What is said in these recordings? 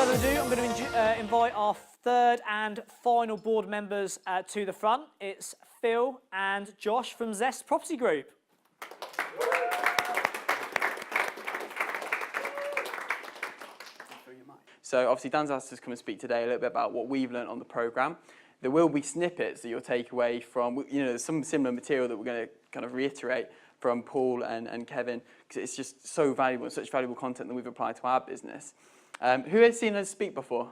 further ado, I'm going to invite our third and final board members to the front. It's Phil and Josh from Zest Property Group. So obviously Dan's asked us to come and speak today a little bit about what we've learned on the programme. There will be snippets that you'll take away from, there's some similar material that we're going to kind of reiterate from Paul and Kevin, because it's just so valuable, such valuable content that we've applied to our business. Who has seen us speak before?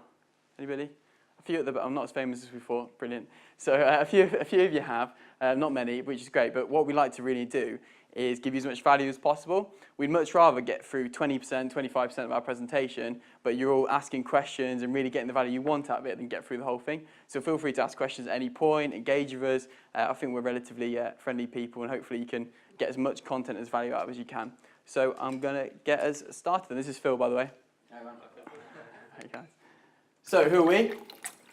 Anybody? A few at the, I'm not as famous as before, brilliant. So a few of you have, not many, which is great, but what we like to really do is give you as much value as possible. We'd much rather get through 20%, 25% of our presentation, but you're all asking questions and really getting the value you want out of it than get through the whole thing. So feel free to ask questions at any point, engage with us. I think we're relatively friendly people, and hopefully you can get as much content as value out of as you can. So I'm going to get us started. And this is Phil, by the way. Hey guys. So who are we?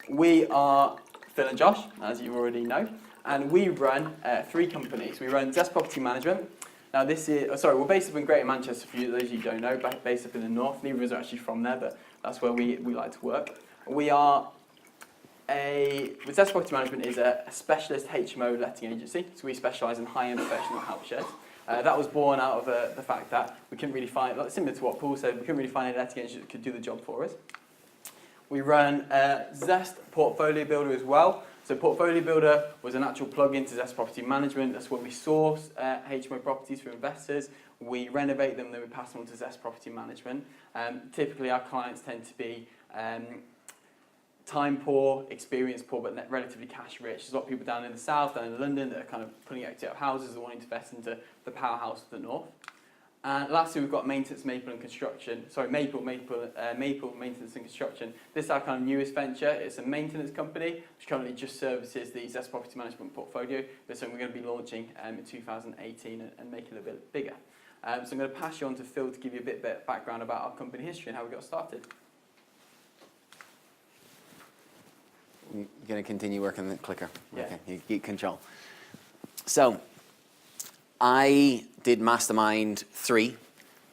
We are Phil and Josh, as you already know. And we run 3 companies. We run Zest Property Management. Now this is, we're based up in Greater Manchester, for those of you who don't know, based up in the north. Neither of us are actually from there, but that's where we like to work. Zest Property Management is a specialist HMO letting agency, so we specialise in high-end professional house shares. That was born out of the fact that we couldn't really find, similar to what Paul said, we couldn't really find any letting agent that could do the job for us. We run Zest Portfolio Builder as well. So Portfolio Builder was an actual plug-in to Zest Property Management. That's where we source HMO properties for investors. We renovate them, then we pass them on to Zest Property Management. Typically, our clients tend to be time poor, experience poor, but relatively cash rich. There's a lot of people down in the south, down in London, that are kind of putting equity out of houses and wanting to invest into the powerhouse of the north. And lastly, we've got maintenance, maple and construction. Sorry, maple, maintenance and construction. This is our kind of newest venture. It's a maintenance company which currently just services the Zest Property Management portfolio. But something we're going to be launching in 2018 and making it a bit bigger. So I'm going to pass you on to Phil to give you a bit of background about our company history and how we got started. You're going to continue working the clicker? Yeah. Okay, you keep control. So, I did Mastermind 3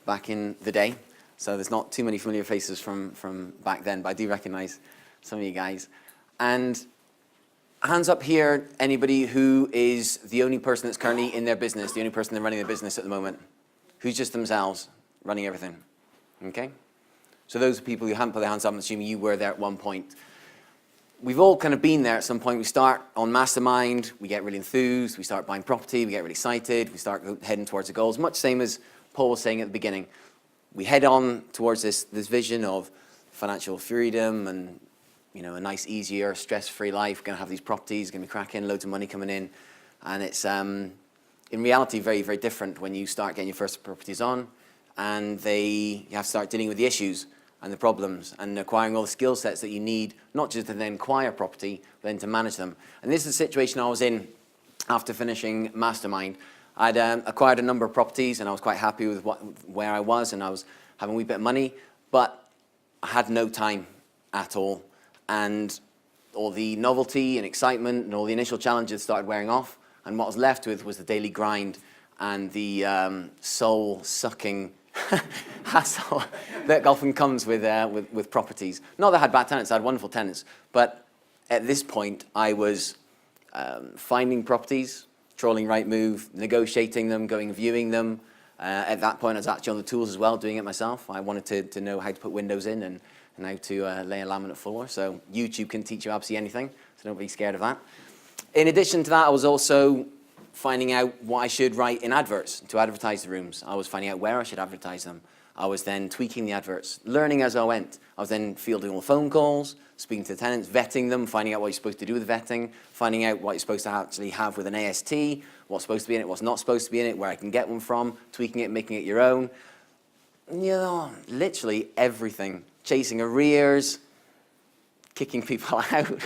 back in the day, so there's not too many familiar faces from back then, but I do recognise some of you guys. And hands up here, anybody who is the only person that's currently in their business, the only person that's running their business at the moment, who's just themselves running everything, okay? So those are people who haven't put their hands up, I'm assuming you were there at one point. We've all kind of been there at some point. We start on Mastermind, we get really enthused, we start buying property, we get really excited, we start heading towards the goals, much same as Paul was saying at the beginning. We head on towards this vision of financial freedom and, a nice, easier, stress-free life. We're going to have these properties, going to be cracking, loads of money coming in. And it's, in reality, very, very different when you start getting your first properties on and you have to start dealing with the issues and the problems and acquiring all the skill sets that you need, not just to then acquire property, but then to manage them. And this is the situation I was in after finishing Mastermind. I'd acquired a number of properties and I was quite happy with where I was, and I was having a wee bit of money, but I had no time at all. And all the novelty and excitement and all the initial challenges started wearing off, and what I was left with was the daily grind and the soul-sucking hassle that often comes with properties. Not that I had bad tenants, I had wonderful tenants, but at this point I was finding properties, trawling Rightmove, negotiating them, going viewing them. At that point I was actually on the tools as well, doing it myself. I wanted to know how to put windows in and how to lay a laminate floor. So YouTube can teach you absolutely anything, so don't be scared of that. In addition to that, I was also finding out what I should write in adverts to advertise the rooms. I was finding out where I should advertise them. I was then tweaking the adverts, learning as I went. I was then fielding all the phone calls, speaking to the tenants, vetting them, finding out what you're supposed to do with vetting, finding out what you're supposed to actually have with an AST, what's supposed to be in it, what's not supposed to be in it, where I can get one from, tweaking it, making it your own. Literally everything. Chasing arrears, kicking people out,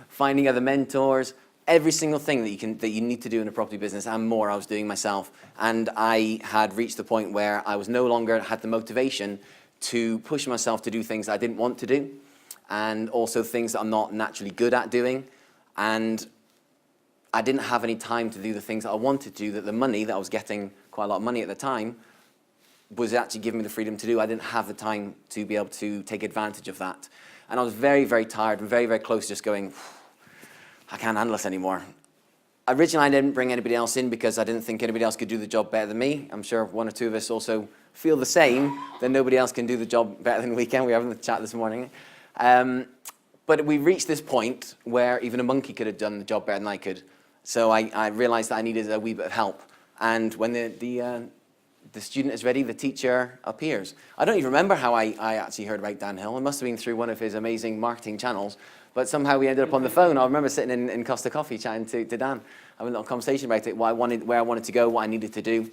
finding other mentors. Every single thing that you need to do in a property business and more, I was doing myself. And I had reached the point where I was no longer had the motivation to push myself to do things I didn't want to do, and also things that I'm not naturally good at doing. And I didn't have any time to do the things that I wanted to do, that the money that I was getting, quite a lot of money at the time, was actually giving me the freedom to do. I didn't have the time to be able to take advantage of that. And I was very, very tired and very, very close to just going, I can't handle this anymore. Originally, I didn't bring anybody else in because I didn't think anybody else could do the job better than me. I'm sure one or two of us also feel the same, that nobody else can do the job better than we can. We were having the chat this morning. But we reached this point where even a monkey could have done the job better than I could. So I realized that I needed a wee bit of help. And when the student is ready, the teacher appears. I don't even remember how I actually heard about Dan Hill. It must have been through one of his amazing marketing channels. But somehow we ended up on the phone. I remember sitting in Costa Coffee chatting to Dan, having a little conversation about it, where I wanted to go, what I needed to do.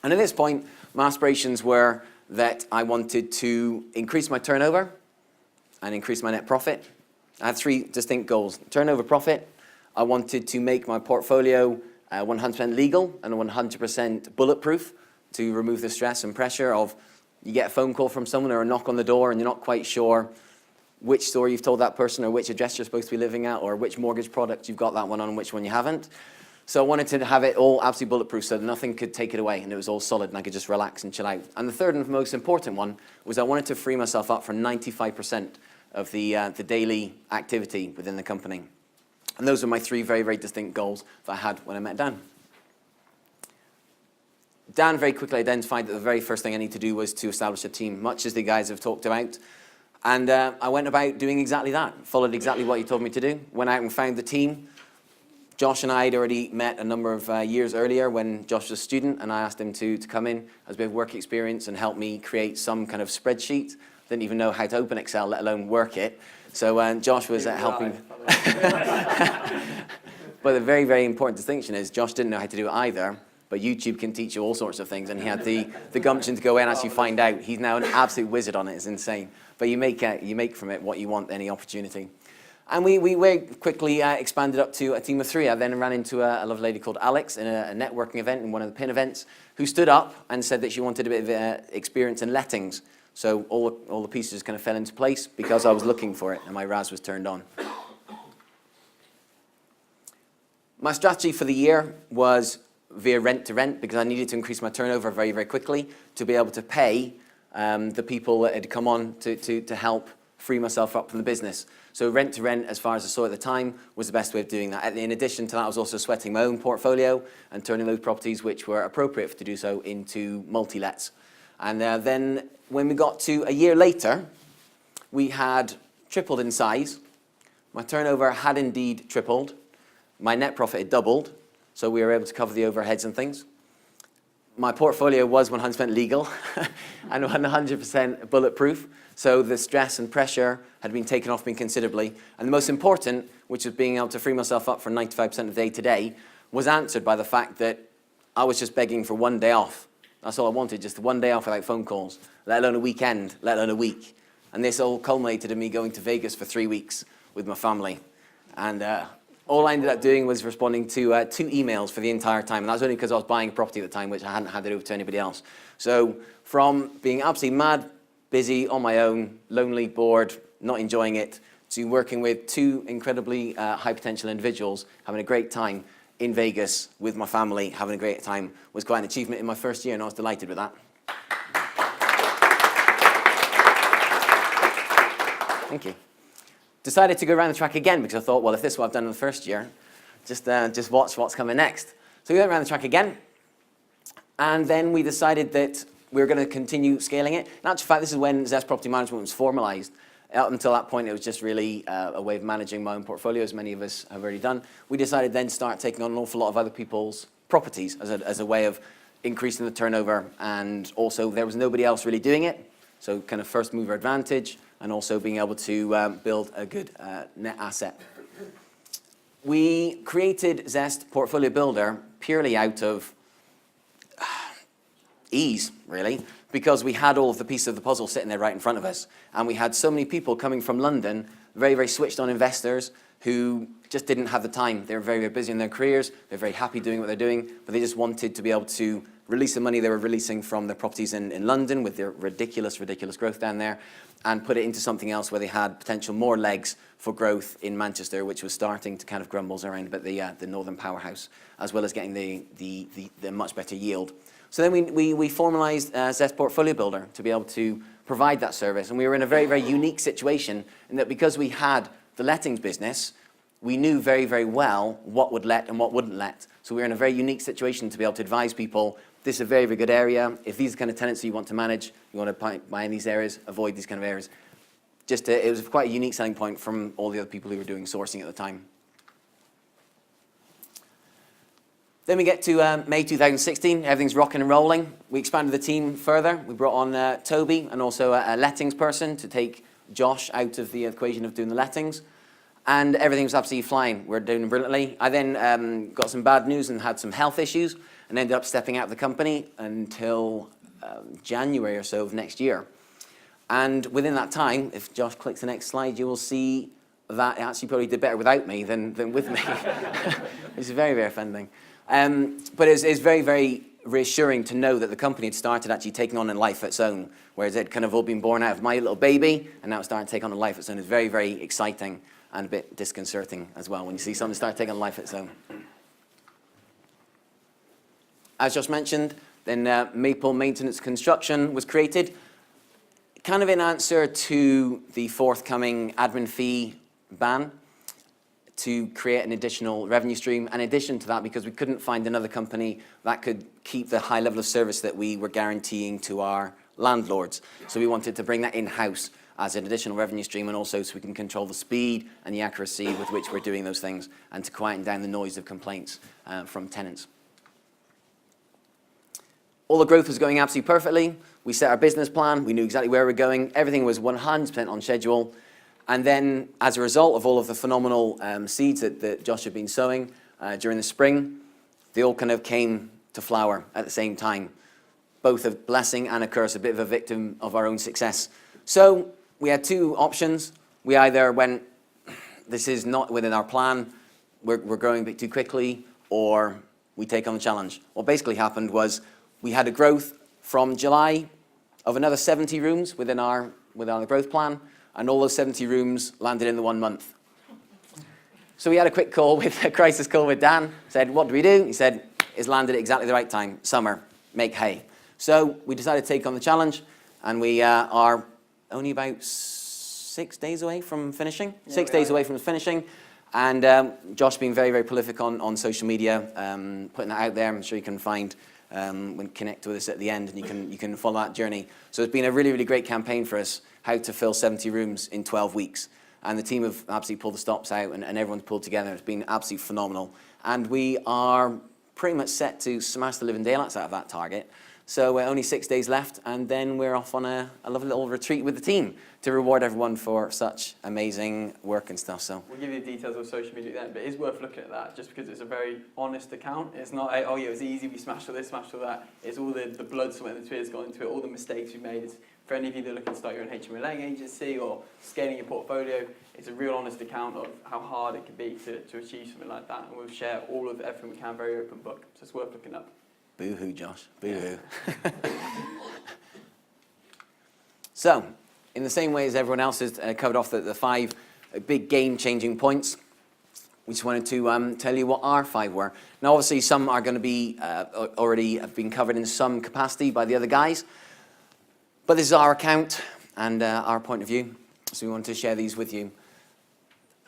And at this point, my aspirations were that I wanted to increase my turnover and increase my net profit. I had three distinct goals. Turnover, profit. I wanted to make my portfolio 100% legal and 100% bulletproof to remove the stress and pressure of you get a phone call from someone or a knock on the door and you're not quite sure which story you've told that person or which address you're supposed to be living at or which mortgage product you've got that one on and which one you haven't. So I wanted to have it all absolutely bulletproof so that nothing could take it away and it was all solid and I could just relax and chill out. And the third and most important one was I wanted to free myself up for 95% of the daily activity within the company. And those were my three very, very distinct goals that I had when I met Dan. Dan very quickly identified that the very first thing I need to do was to establish a team, much as the guys have talked about. And I went about doing exactly that, followed exactly what he told me to do, went out and found the team. Josh and I had already met a number of years earlier when Josh was a student, and I asked him to come in as a bit of work experience and help me create some kind of spreadsheet. Didn't even know how to open Excel, let alone work it. So Josh was helping. But the very, very important distinction is Josh didn't know how to do it either, but YouTube can teach you all sorts of things, and he had the gumption to go in and actually find out. He's now an absolute wizard on it. It's insane. But you make from it what you want, any opportunity. And we very quickly expanded up to a team of three. I then ran into a lovely lady called Alex in a networking event, in one of the PIN events, who stood up and said that she wanted a bit of experience in lettings. So all the pieces kind of fell into place because I was looking for it and my RAS was turned on. My strategy for the year was via rent to rent because I needed to increase my turnover very, very quickly to be able to pay the people that had come on to help free myself up from the business. So rent to rent, as far as I saw at the time, was the best way of doing that. In addition to that, I was also sweating my own portfolio and turning those properties which were appropriate to do so into multi-lets. And then when we got to a year later, we had tripled in size. My turnover had indeed tripled. My net profit had doubled, so we were able to cover the overheads and things. My portfolio was 100% legal and 100% bulletproof, so the stress and pressure had been taken off me considerably. And the most important, which was being able to free myself up for 95% of the day today, was answered by the fact that I was just begging for one day off. That's all I wanted, just one day off without phone calls, let alone a weekend, let alone a week. And this all culminated in me going to Vegas for 3 weeks with my family. And all I ended up doing was responding to 2 emails for the entire time. And that was only because I was buying a property at the time, which I hadn't handed over to anybody else. So from being absolutely mad, busy, on my own, lonely, bored, not enjoying it, to working with 2 incredibly high potential individuals, having a great time in Vegas with my family, having a great time, was quite an achievement in my first year, and I was delighted with that. Thank you. Decided to go around the track again because I thought, well, if this is what I've done in the first year, just watch what's coming next. So we went around the track again, and then we decided that we were going to continue scaling it. In actual fact, this is when Zest Property Management was formalized. Up until that point, it was just really a way of managing my own portfolio, as many of us have already done. We decided then to start taking on an awful lot of other people's properties as a way of increasing the turnover, and also there was nobody else really doing it, so kind of first mover advantage, and also being able to build a good net asset. We created Zest Portfolio Builder purely out of ease, really, because we had all of the pieces of the puzzle sitting there right in front of us. And we had so many people coming from London, very, very switched on investors who just didn't have the time. They were very, very busy in their careers. They're very happy doing what they're doing, but they just wanted to be able to release the money they were releasing from their properties in London with their ridiculous growth down there, and put it into something else where they had potential more legs for growth in Manchester, which was starting to kind of grumbles around about the northern powerhouse, as well as getting the much better yield. So then we formalised Zest Portfolio Builder to be able to provide that service, and we were in a very unique situation in that because we had the lettings business, we knew very well what would let and what wouldn't let. So we were in a very unique situation to be able to advise people, this is a very good area. If these are the kind of tenants you want to manage, you want to buy in these areas, avoid these kind of areas. It was quite a unique selling point from all the other people who were doing sourcing at the time. Then we get to May 2016, everything's rocking and rolling. We expanded the team further. We brought on Toby and also a lettings person to take Josh out of the equation of doing the lettings. And everything was absolutely flying. We're doing brilliantly. I then got some bad news and had some health issues and ended up stepping out of the company until January or so of next year. And within that time, if Josh clicks the next slide, you will see that it actually probably did better without me than with me. It's very offending. But it's very reassuring to know that the company had started actually taking on a life of its own, whereas it had kind of all been born out of my little baby, and now it's starting to take on a life of its own. It's very exciting and a bit disconcerting as well when you see something start taking on a life of its own. As Josh mentioned, then Maple Maintenance Construction was created, kind of in answer to the forthcoming admin fee ban, to create an additional revenue stream. In addition to that, because we couldn't find another company that could keep the high level of service that we were guaranteeing to our landlords. So we wanted to bring that in-house as an additional revenue stream, and also so we can control the speed and the accuracy with which we're doing those things, and to quieten down the noise of complaints from tenants. All the growth was going absolutely perfectly. We set our business plan. We knew exactly where we were going. Everything was 100% on schedule. And then, as a result of all of the phenomenal seeds that Josh had been sowing during the spring, they all kind of came to flower at the same time. Both a blessing and a curse, a bit of a victim of our own success. So we had two options. We either went, this is not within our plan, we're growing a bit too quickly, or we take on the challenge. What basically happened was we had a growth from July of another 70 rooms within our growth plan, and all those 70 rooms landed in the 1 month. So we had a quick call a crisis call with Dan, said, what do we do? He said, it's landed at exactly the right time, summer, make hay. So we decided to take on the challenge, and we are only about 6 days away from finishing. Yeah, 6 days away from finishing. And Josh being very prolific on social media, putting that out there. I'm sure you can find, connect with us at the end, and you can follow that journey. So it's been a really great campaign for us, how to fill 70 rooms in 12 weeks. And the team have absolutely pulled the stops out, and everyone's pulled together. It's been absolutely phenomenal. And we are pretty much set to smash the living daylights out of that target. So we're only 6 days left, and then we're off on a lovely little retreat with the team to reward everyone for such amazing work and stuff. So we'll give you the details of social media then, but it is worth looking at that just because it's a very honest account. It's not, oh yeah, it was easy, we smashed all this, smashed all that. It's all the blood, sweat and tears gone into it, all the mistakes we made. It's, for any of you that are looking to start your own HMO letting agency or scaling your portfolio, it's a real honest account of how hard it can be to achieve something like that. And we'll share all of everything we can, very open book. So it's worth looking up. Boo-hoo, Josh. Boo-hoo. So, in the same way as everyone else has covered off the 5 big game-changing points, we just wanted to tell you what our 5 were. Now, obviously, some are going to be already have been covered in some capacity by the other guys, but this is our account and our point of view, so we wanted to share these with you.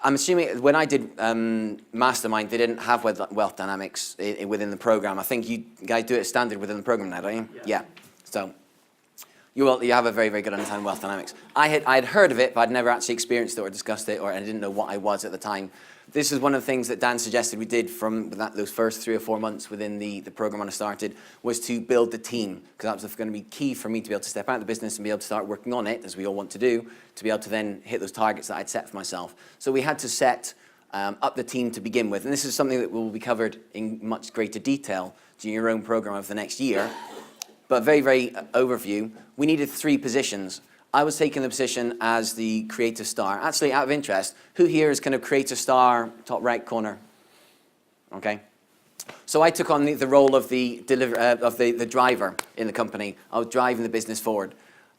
I'm assuming when I did Mastermind, they didn't have wealth dynamics within the program. I think you guys do it standard within the program now, don't you? Yeah. So you have a very good understanding of wealth dynamics. I had heard of it, but I'd never actually experienced it or discussed it, or I didn't know what I was at the time. This is one of the things that Dan suggested we did from those first 3 or 4 months within the program when I started, was to build the team, because that was going to be key for me to be able to step out of the business and be able to start working on it, as we all want to do, to be able to then hit those targets that I'd set for myself. So we had to set up the team to begin with, and this is something that will be covered in much greater detail during your own program over the next year. But very overview, we needed 3 positions. I was taking the position as the creative star. Actually, out of interest, who here is kind of creative star, top right corner? Okay. So I took on the role of the driver in the company. I was driving the business forward.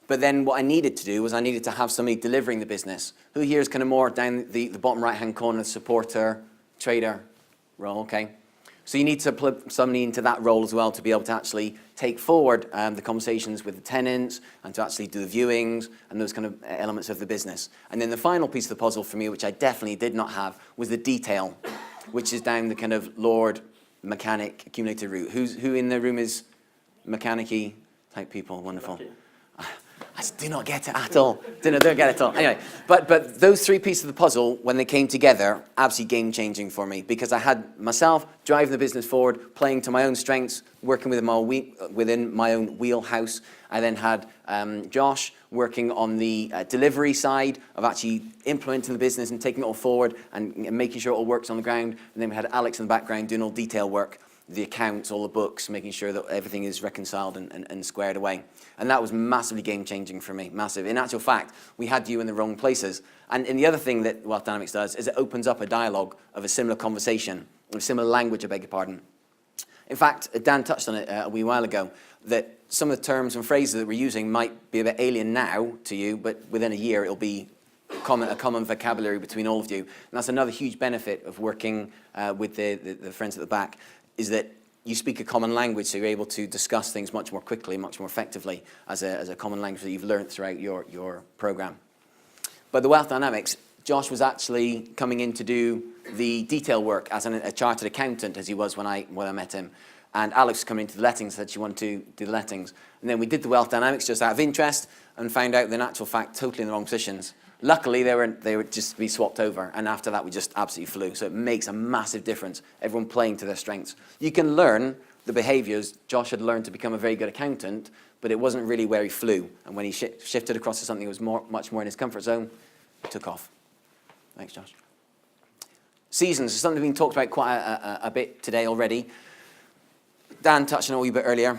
But then what I needed to do was I needed to have somebody delivering the business. Who here is kind of more down the bottom right-hand corner, supporter, trader role, okay? So you need to put somebody into that role as well to be able to actually take forward the conversations with the tenants and to actually do the viewings and those kind of elements of the business. And then the final piece of the puzzle for me, which I definitely did not have, was the detail, which is down the kind of Lord, mechanic, accumulator route. Who in the room is mechanic-y type people? Wonderful. I just do not get it at all. Don't get it at all. Anyway, but those three pieces of the puzzle, when they came together, absolutely game-changing for me because I had myself driving the business forward, playing to my own strengths, working within my own wheelhouse. I then had Josh working on the delivery side of actually implementing the business and taking it all forward and making sure it all works on the ground. And then we had Alex in the background doing all detail work, the accounts, all the books, making sure that everything is reconciled and squared away. And that was massively game-changing for me, massive. In actual fact, we had you in the wrong places. And the other thing that Wealth Dynamics does is it opens up a dialogue of a similar conversation, of a similar language, I beg your pardon. In fact, Dan touched on it a wee while ago, that some of the terms and phrases that we're using might be a bit alien now to you, but within a year it'll be a common vocabulary between all of you. And that's another huge benefit of working with the friends at the back, is that you speak a common language, so you're able to discuss things much more quickly, much more effectively as a common language that you've learned throughout your program. But the Wealth Dynamics, Josh was actually coming in to do the detail work as a chartered accountant, as he was when I met him. And Alex was coming into the lettings, said she wanted to do the lettings. And then we did the Wealth Dynamics just out of interest and found out that in actual fact, totally in the wrong positions. Luckily, they would just be swapped over, and after that, we just absolutely flew. So it makes a massive difference, everyone playing to their strengths. You can learn the behaviors. Josh had learned to become a very good accountant, but it wasn't really where he flew. And when he shifted across to something that was much more in his comfort zone, it took off. Thanks, Josh. Seasons is something we've talked about quite a bit today already. Dan touched on it a wee bit earlier.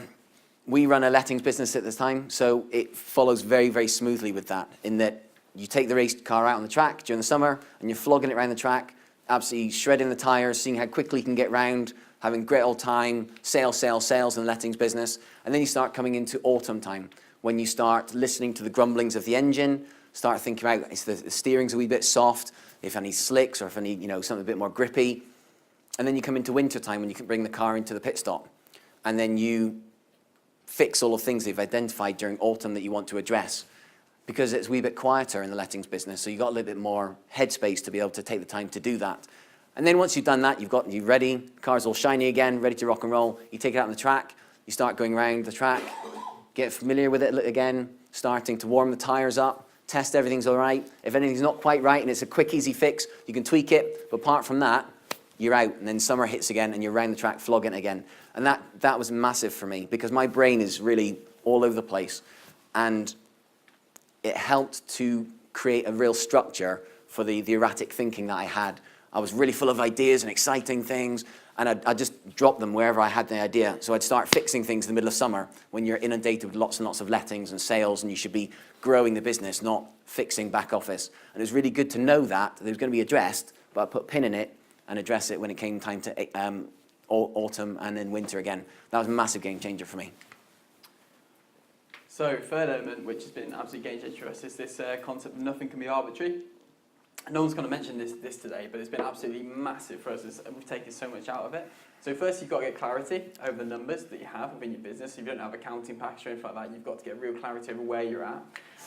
We run a lettings business at this time, so it follows very, very smoothly with that, in that you take the race car out on the track during the summer and you're flogging it around the track, absolutely shredding the tyres, seeing how quickly you can get round, having a great old time, sales in the lettings business. And then you start coming into autumn time, when you start listening to the grumblings of the engine, start thinking about if the steering's a wee bit soft, if I need slicks or if I need something a bit more grippy. And then you come into winter time when you can bring the car into the pit stop. And then you fix all the things that you've identified during autumn that you want to address, because it's a wee bit quieter in the lettings business, so you've got a little bit more headspace to be able to take the time to do that. And then once you've done that, you're ready, the car's all shiny again, ready to rock and roll, you take it out on the track, you start going around the track, get familiar with it again, starting to warm the tyres up, test everything's all right. If anything's not quite right and it's a quick, easy fix, you can tweak it, but apart from that, you're out, and then summer hits again, and you're around the track flogging it again. And that was massive for me, because my brain is really all over the place, and it helped to create a real structure for the erratic thinking that I had. I was really full of ideas and exciting things, and I'd just drop them wherever I had the idea. So I'd start fixing things in the middle of summer when you're inundated with lots and lots of lettings and sales, and you should be growing the business, not fixing back office. And it was really good to know that it was going to be addressed, but I put a pin in it and address it when it came time to autumn and then winter again. That was a massive game changer for me. So, third element, which has been absolutely game changer for us, is this concept of nothing can be arbitrary. No one's going to mention this today, but it's been absolutely massive for us. We've taken so much out of it. So first, you've got to get clarity over the numbers that you have within your business. If you don't have accounting package or anything like that, you've got to get real clarity over where you're at.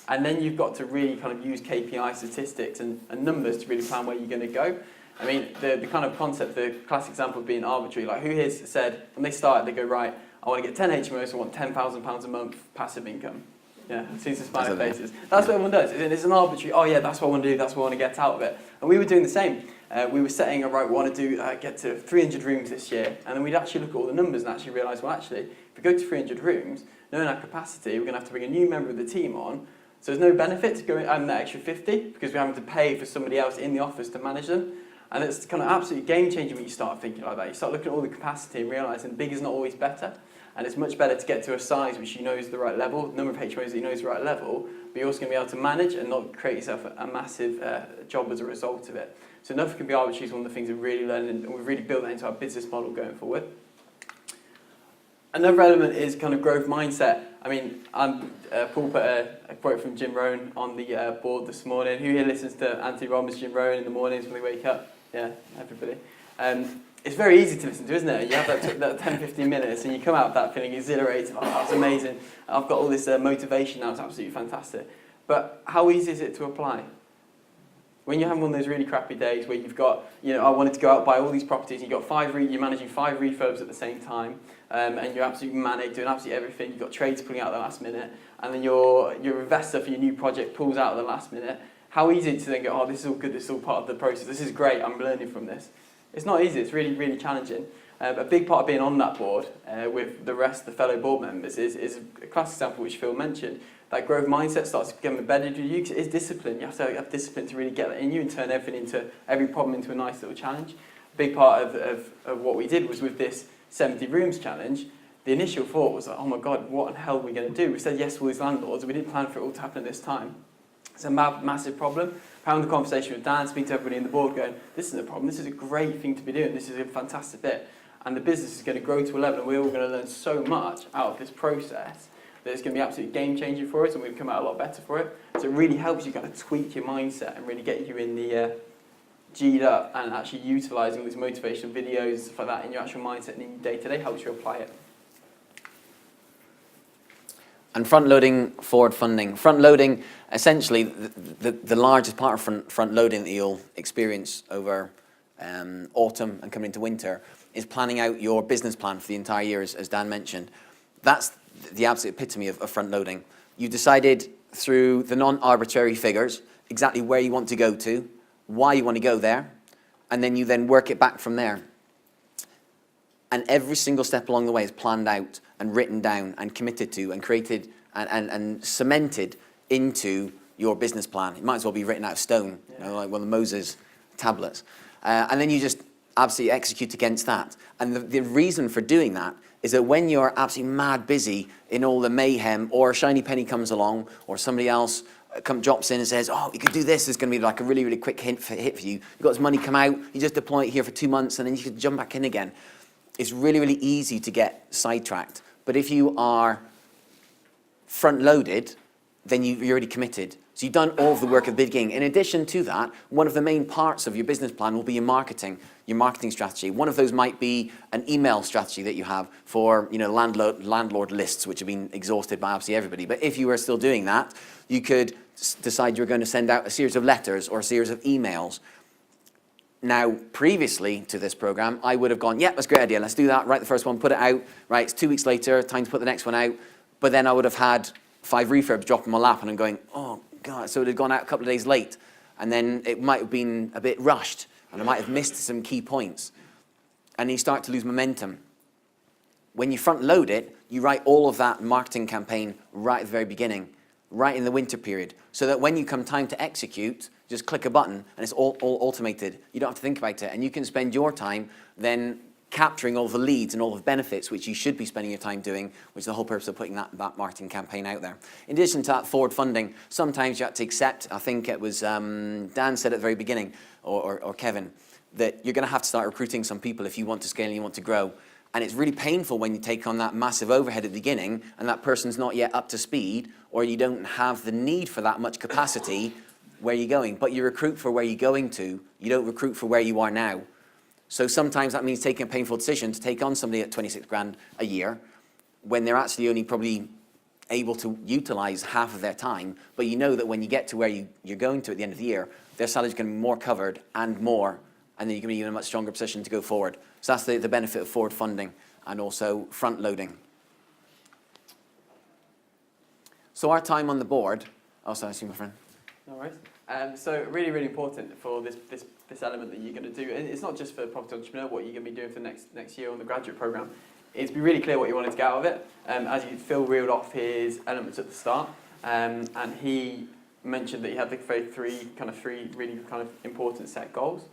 And then you've got to really kind of use KPI statistics and numbers to really plan where you're going to go. I mean, the kind of concept, the classic example of being arbitrary, like who here's said, when they started, they go, right, I want to get 10 HMOs, I want £10,000 a month passive income. Yeah, see some smiling faces. That's what everyone does. It's an arbitrary, oh yeah, that's what I want to do, that's what I want to get out of it. And we were doing the same. We were setting, right, we want to do get to 300 rooms this year. And then we'd actually look at all the numbers and actually realise, well, actually, if we go to 300 rooms, knowing our capacity, we're going to have to bring a new member of the team on. So there's no benefit to go and add an extra 50 because we're having to pay for somebody else in the office to manage them. And it's kind of absolutely game-changing when you start thinking like that. You start looking at all the capacity and realising big is not always better. And it's much better to get to a size which you know is the right level, number of HMOs that you know is the right level, but you're also going to be able to manage and not create yourself a massive job as a result of it. So nothing can be arbitrary is one of the things we're really learning, and we've really built that into our business model going forward. Another element is kind of growth mindset. I mean, Paul put a quote from Jim Rohn on the board this morning. Who here listens to Anthony Robbins, Jim Rohn in the mornings when they wake up? Yeah, everybody. It's very easy to listen to, isn't it? You have that 10, 15 minutes and you come out of that feeling exhilarated. Oh, that's amazing. I've got all this motivation now. It's absolutely fantastic. But how easy is it to apply? When you're having one of those really crappy days where you've got, I wanted to go out and buy all these properties, you've got you're managing 5 refurbs at the same time, and you're absolutely manic, doing absolutely everything. You've got trades pulling out at the last minute, and then your investor for your new project pulls out at the last minute. How easy is it to then go, oh, this is all good, this is all part of the process, this is great, I'm learning from this. It's not easy, it's really, really challenging. A big part of being on that board with the rest of the fellow board members is a classic example which Phil mentioned. That growth mindset starts to become embedded with you because it is discipline. You have to have discipline to really get that in you and turn every problem into a nice little challenge. A big part of what we did was with this 70 rooms challenge, the initial thought was like, oh my God, what the hell are we going to do? We said yes to all these landlords, we didn't plan for it all to happen at this time. It's a massive problem. Having the conversation with Dan, speaking to everybody in the board, going, this isn't a problem, this is a great thing to be doing, this is a fantastic bit. And the business is going to grow to a level and we're all going to learn so much out of this process that it's going to be absolutely game-changing for us and we've come out a lot better for it. So it really helps you kind of tweak your mindset and really get you in the G'd up and actually utilising all these motivational videos and stuff like that in your actual mindset and in your day-to-day helps you apply it. And front-loading forward funding. Front-loading, essentially, the largest part of front-loading that you'll experience over autumn and coming into winter is planning out your business plan for the entire year, as Dan mentioned. That's the absolute epitome of front-loading. You decided through the non-arbitrary figures exactly where you want to go to, why you want to go there, and then you then work it back from there. And every single step along the way is planned out and written down and committed to and created and cemented into your business plan. It might as well be written out of stone, like one of the Moses tablets. And then you just absolutely execute against that. And the reason for doing that is that when you're absolutely mad busy in all the mayhem, or a shiny penny comes along, or somebody else drops in and says, oh, you could do this, it's going to be like a really, really quick hit for you. You've got this money come out, you just deploy it here for 2 months, and then you can jump back in again. It's really, really easy to get sidetracked. But if you are front-loaded, then you're already committed. So you've done all of the work at the beginning. In addition to that, one of the main parts of your business plan will be your marketing strategy. One of those might be an email strategy that you have for landlord lists, which have been exhausted by obviously everybody. But if you were still doing that, you could decide you're going to send out a series of letters or a series of emails. Now, previously to this program, I would have gone, yeah, that's a great idea, let's do that, write the first one, put it out, right, it's 2 weeks later, time to put the next one out. But then I would have had 5 refurbs drop in my lap and I'm going, oh God, so it had gone out a couple of days late. And then it might have been a bit rushed and I might have missed some key points. And you start to lose momentum. When you front load it, you write all of that marketing campaign right at the very beginning, right in the winter period, so that when you come time to execute, just click a button and it's all automated. You don't have to think about it. And you can spend your time then capturing all the leads and all the benefits which you should be spending your time doing, which is the whole purpose of putting that marketing campaign out there. In addition to that forward funding, sometimes you have to accept, I think it was Dan said at the very beginning, or Kevin, that you're going to have to start recruiting some people if you want to scale and you want to grow. And it's really painful when you take on that massive overhead at the beginning and that person's not yet up to speed, or you don't have the need for that much capacity where you're going. But you recruit for where you're going to, you don't recruit for where you are now. So sometimes that means taking a painful decision to take on somebody at 26 grand a year when they're actually only probably able to utilize half of their time. But you know that when you get to where you're going to at the end of the year, their salary's going to be more covered and more, and then you're going to be in a much stronger position to go forward. So that's the benefit of forward funding and also front loading. So our time on the board, oh sorry, I see my friend. No worries. So really, really important for this element that you're going to do, and it's not just for Property Entrepreneur, what you're going to be doing for next year on the graduate programme, is be really clear what you wanted to get out of it. As Phil reeled off his elements at the start, and he mentioned that you had three really kind of important set goals.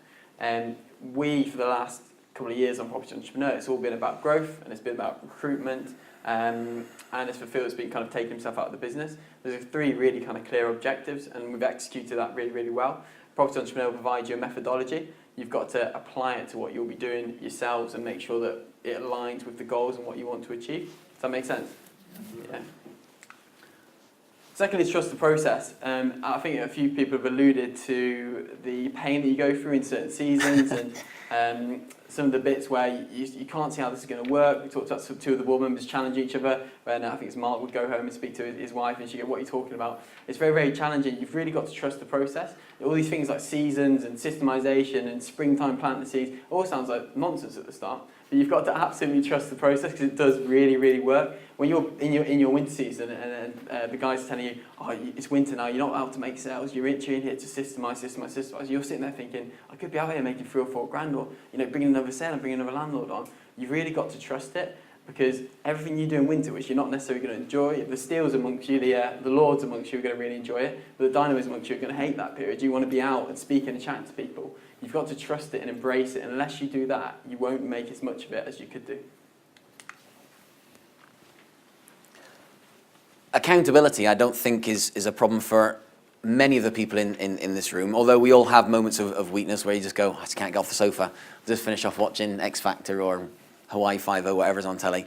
We, for the last couple of years on Property Entrepreneur, it's all been about growth and it's been about recruitment, and as for Phil, it's been kind of taking himself out of the business. There's 3 really kind of clear objectives, and we've executed that really, really well. Property Entrepreneur will provide you a methodology. You've got to apply it to what you'll be doing yourselves and make sure that it aligns with the goals and what you want to achieve. Does that make sense? Yeah. Second is trust the process. I think a few people have alluded to the pain that you go through in certain seasons and some of the bits where you can't see how this is going to work. We talked about 2 of the board members challenge each other, and I think it's Mark would go home and speak to his wife and she'd go, what are you talking about? It's very, very challenging. You've really got to trust the process. All these things like seasons and systemization and springtime planting seeds, it all sounds like nonsense at the start. But you've got to absolutely trust the process because it does really, really work. When you're in your winter season and the guy's telling you, oh, it's winter now, you're not allowed to make sales, you're in here to systemize. You're sitting there thinking, I could be out here making 3 or 4 grand, or bringing another sale and bringing another landlord on. You've really got to trust it, because everything you do in winter, which you're not necessarily going to enjoy, the steals amongst you, the lords amongst you are going to really enjoy it, but the dynamos amongst you are going to hate that period. You want to be out and speaking and chatting to people. You've got to trust it and embrace it. And unless you do that, you won't make as much of it as you could do. Accountability, I don't think, is a problem for many of the people in this room, although we all have moments of weakness where you just go, I just can't get off the sofa, just finish off watching X Factor or Hawaii Five-0, whatever's on telly.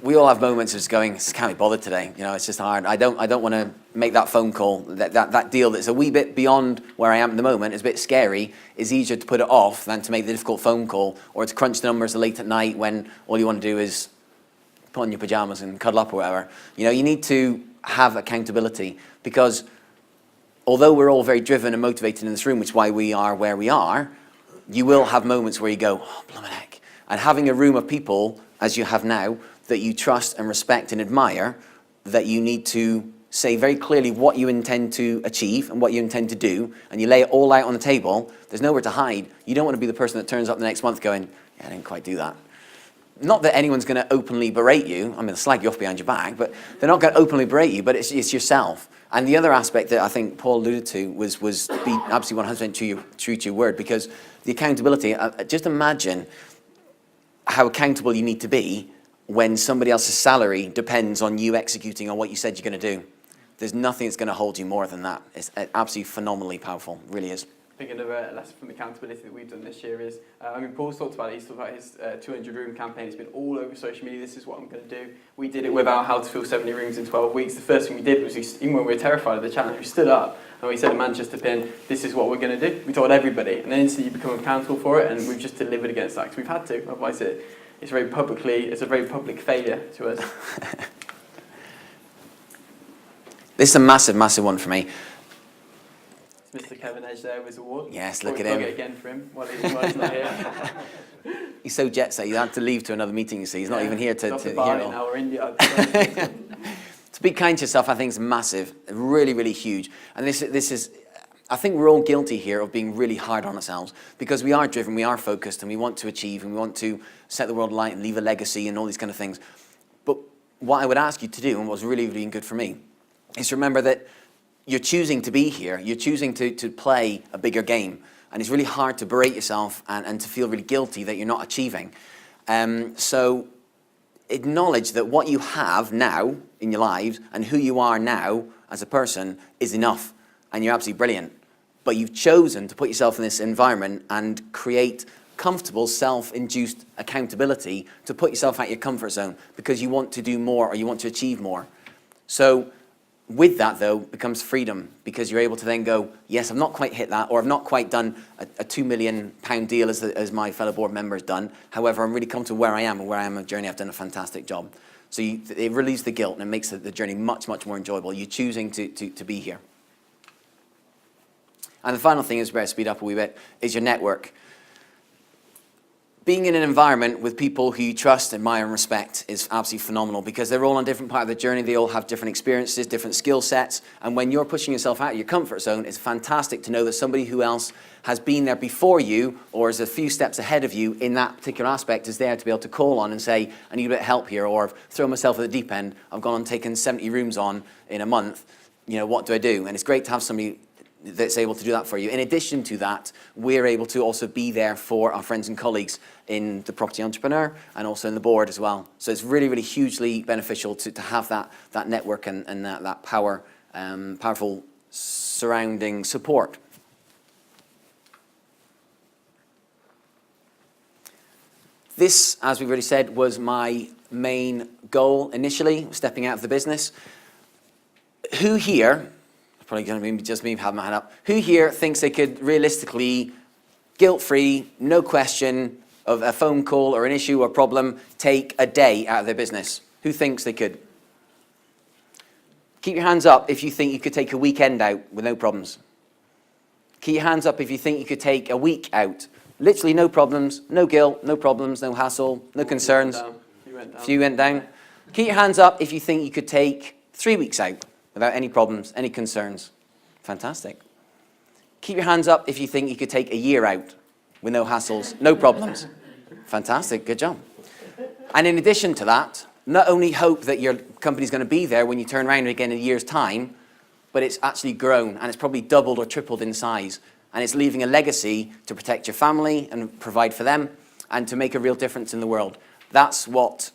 We all have moments of just going, just can't be bothered today. It's just hard. I don't want to make that phone call. That deal that's a wee bit beyond where I am at the moment is a bit scary. It's easier to put it off than to make the difficult phone call, or to crunch the numbers late at night when all you want to do is put on your pajamas and cuddle up or whatever. You need to have accountability, because although we're all very driven and motivated in this room, which is why we are where we are, you will have moments where you go, oh, blimey heck. And having a room of people, as you have now, that you trust and respect and admire, that you need to say very clearly what you intend to achieve and what you intend to do, and you lay it all out on the table, there's nowhere to hide. You don't want to be the person that turns up the next month going, yeah, I didn't quite do that. Not that anyone's going to openly berate you. I mean, slag you off behind your back, but they're not going to openly berate you, but it's yourself. And the other aspect that I think Paul alluded to was be absolutely 100% true to your word, because the accountability, just imagine how accountable you need to be when somebody else's salary depends on you executing on what you said you're going to do. There's nothing that's going to hold you more than that. It's absolutely phenomenally powerful, it really is. I think another lesson from accountability that we've done this year is, Paul's talked about it, he's talked about his 200 room campaign. It's been all over social media. This is what I'm going to do. We did it with our How to Fill 70 Rooms in 12 weeks. The first thing we did was, even when we were terrified of the challenge, we stood up and we said to Manchester Pin, this is what we're going to do. We told everybody, and then instantly you become accountable for it, and we've just delivered against that because we've had to. Otherwise it's a very public failure to us. This is a massive, massive one for me. Mr. Kevin Edge there with his award. Yes, look at him. Plug it again for him while he's not here. He's so jet set, he had to leave to another meeting, you see. He's not even here to hear it all. Now we're India. To be kind to yourself, I think, is massive, really, really huge. And this is, I think we're all guilty here of being really hard on ourselves, because we are driven, we are focused, and we want to achieve, and we want to set the world alight and leave a legacy and all these kind of things. But what I would ask you to do, and what's really, really good for me, is remember that you're choosing to be here, you're choosing to play a bigger game, and it's really hard to berate yourself and to feel really guilty that you're not achieving. So acknowledge that what you have now in your lives and who you are now as a person is enough, and you're absolutely brilliant. But you've chosen to put yourself in this environment and create comfortable self-induced accountability to put yourself out of your comfort zone because you want to do more or you want to achieve more. So with that, though, becomes freedom, because you're able to then go, yes, I've not quite hit that, or I've not quite done a £2 million deal as my fellow board member has done. However, I'm really comfortable where I am, and where I am in the journey, I've done a fantastic job. So it relieves the guilt and it makes the journey much, much more enjoyable. You're choosing to be here. And the final thing is, better speed up a wee bit, is your network. Being in an environment with people who you trust, admire, and respect is absolutely phenomenal, because they're all on different part of the journey. They all have different experiences, different skill sets. And when you're pushing yourself out of your comfort zone, it's fantastic to know that somebody who else has been there before you or is a few steps ahead of you in that particular aspect is there to be able to call on and say, I need a bit of help here, or I've thrown myself at the deep end. I've gone and taken 70 rooms on in a month. What do I do? And it's great to have somebody that's able to do that for you. In addition to that, we're able to also be there for our friends and colleagues in the Property Entrepreneur and also in the board as well. So it's really, really hugely beneficial to have that network and that powerful surrounding support. This, as we've already said, was my main goal initially, stepping out of the business. Who here, probably going to be just me having my hand up, who here thinks they could realistically, guilt-free, no question of a phone call or an issue or problem, take a day out of their business? Who thinks they could? Keep your hands up if you think you could take a weekend out with no problems. Keep your hands up if you think you could take a week out. Literally no problems, no guilt, no problems, no hassle, no concerns. Few went down. Keep your hands up if you think you could take 3 weeks out without any problems, any concerns. Fantastic. Keep your hands up if you think you could take a year out with no hassles, no problems. Fantastic, good job. And in addition to that, not only hope that your company's going to be there when you turn around again in a year's time, but it's actually grown and it's probably doubled or tripled in size. And it's leaving a legacy to protect your family and provide for them and to make a real difference in the world. That's what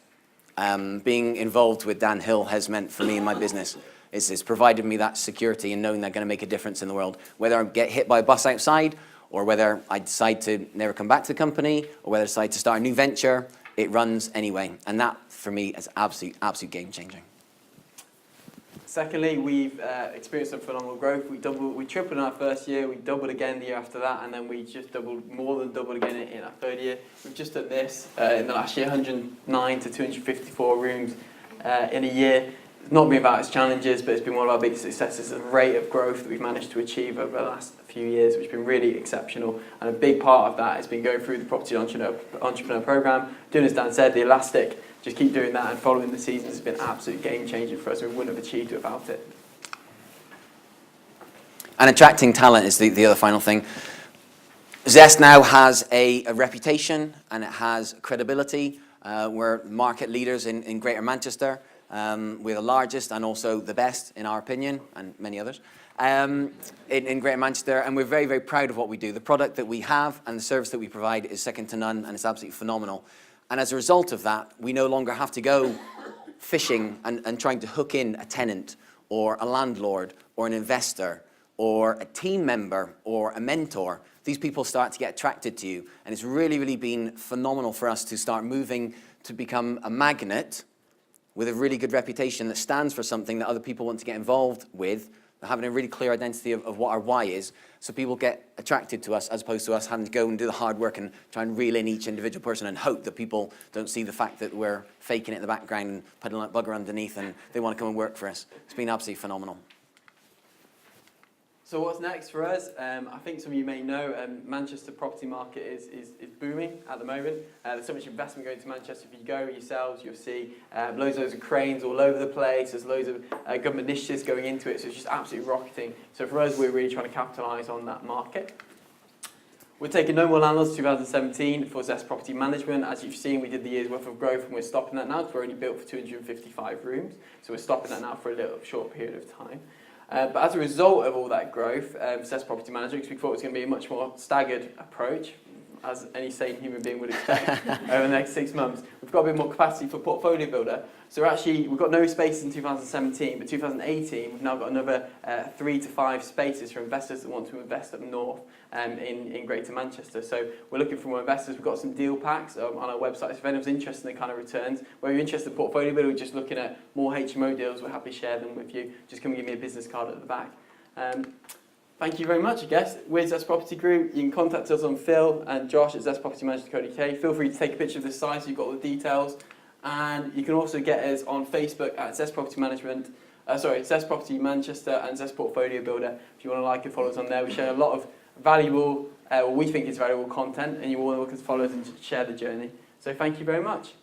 being involved with Dan Hill has meant for me in my business. It's provided me that security and knowing they're going to make a difference in the world. Whether I get hit by a bus outside or whether I decide to never come back to the company or whether I decide to start a new venture, it runs anyway. And that, for me, is absolute game-changing. Secondly, we've experienced some phenomenal growth. We tripled in our first year, we doubled again the year after that, and then we just more than doubled again in our third year. We've just done this in the last year, 109 to 254 rooms in a year. It's not been about its challenges, but it's been one of our biggest successes, the rate of growth that we've managed to achieve over the last few years, which has been really exceptional. And a big part of that has been going through the Property Entrepreneur Program, doing as Dan said, the elastic. Just keep doing that and following the seasons has been absolute game-changing for us. We wouldn't have achieved it without it. And attracting talent is the other final thing. Zest now has a reputation and it has credibility. We're market leaders in Greater Manchester. We're the largest and also the best, in our opinion, and many others, in Greater Manchester. And we're very, very proud of what we do. The product that we have and the service that we provide is second to none, and it's absolutely phenomenal. And as a result of that, we no longer have to go fishing and trying to hook in a tenant or a landlord or an investor or a team member or a mentor. These people start to get attracted to you. And it's really, really been phenomenal for us to start moving to become a magnet with a really good reputation that stands for something that other people want to get involved with, having a really clear identity of what our why is, so people get attracted to us as opposed to us having to go and do the hard work and try and reel in each individual person and hope that people don't see the fact that we're faking it in the background and putting that bugger underneath and they want to come and work for us. It's been absolutely phenomenal. So what's next for us? I think some of you may know Manchester property market is booming at the moment. There's so much investment going to Manchester. If you go yourselves, you'll see loads of cranes all over the place. There's loads of government initiatives going into it, so it's just absolutely rocketing. So for us, we're really trying to capitalise on that market. We're taking no more landlords 2017 for Zest Property Management. As you've seen, we did the year's worth of growth and we're stopping that now because we're only built for 255 rooms. So we're stopping that now for a little short period of time. But as a result of all that growth, Zest Property Management, because we thought it was going to be a much more staggered approach, as any sane human being would expect, over the next 6 months, we've got a bit more capacity for Portfolio Builder. So we've got no spaces in 2017, but 2018, we've now got another 3 to 5 spaces for investors that want to invest up north in Greater Manchester. So we're looking for more investors. We've got some deal packs on our website. So if anyone's interested in the kind of returns, whether you're interested in Portfolio Builder or just looking at more HMO deals, we're happy to share them with you. Just come and give me a business card at the back. Thank you very much, I guess. We're Zest Property Group. You can contact us on Phil and Josh at zestpropertymanagement.co.uk. Feel free to take a picture of this site so you've got all the details. And you can also get us on Facebook at Zest Property Management, Zest Property Manchester and Zest Portfolio Builder. If you want to like and follow us on there, we share a lot of valuable, what we think is valuable content, and you're all welcome to follow us and share the journey. So thank you very much.